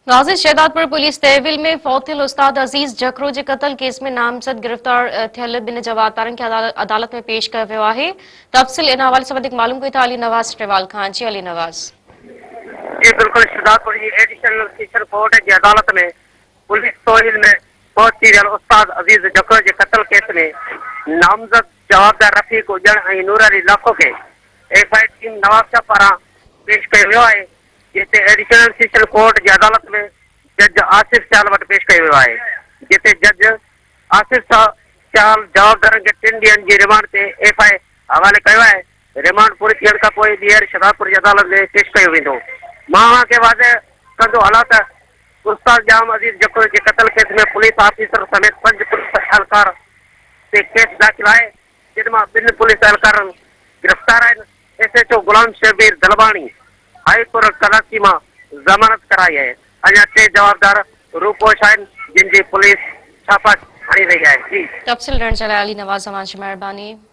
Ghazi Shahdadpur police तहवील में फौतिल उस्ताद अज़ीज़ जकरो के कत्ल केस में नामज़द गिरफ्तार थियल ॿिनि जवाबदारनि खे अदालत में पेश कयो वियो आहे। तफ़सील इन हवाले सां वधीक मालूम कई अली नवाज़ टेवाल खां। जी अली नवाज़। जी बिल्कुल, शहदादपुर की एडिशनल सेशन कोर्ट की अदालत में पुलिस तौहील में फौत थी वियल उस्ताद अज़ीज़ जकरो के कत्ल केस में नामज़द जवाबदार रफ़ीक उजण ऐं नूर अली लाखो के एफआई टीम नवाबशाह पारां पेश कयो वियो आहे, जिते एडिशनल सेशन कोर्ट की अदालत में जज आसिफ चाल वटि पेश कयो वियो आहे, जिते जज आसिफ चाल जवाबदारनि खे 3 ॾींहनि जी रिमांड ते एफआई हवाले कयो आहे। रिमांड पूरी थियण खां पोइ ॿीहर शहदादपुर जी अदालत में पेश कयो वेंदो। मां के वाज़े कंदो हलां त उस्ताद जाम अज़ीज़ जकरो के कत्ल केस में पुलिस ऑफिसर समेत 5 पुलिस एहलकार ते केस दाख़िल आहे, जिन मां 2 पुलिस एहलकार गिरफ्तार आहिनि। एसएचओ गुलाम शबीर दलबाणी हाई कोर्ट कराची मां ज़मानत कराई है। अञा 3 जवाबदार रूपोश आहिनि, जिन जी पुलिस छापा हणी रही है। जी तफ़सील ॾियण जे लाइ अली नवाज़ तव्हांजी महिरबानी।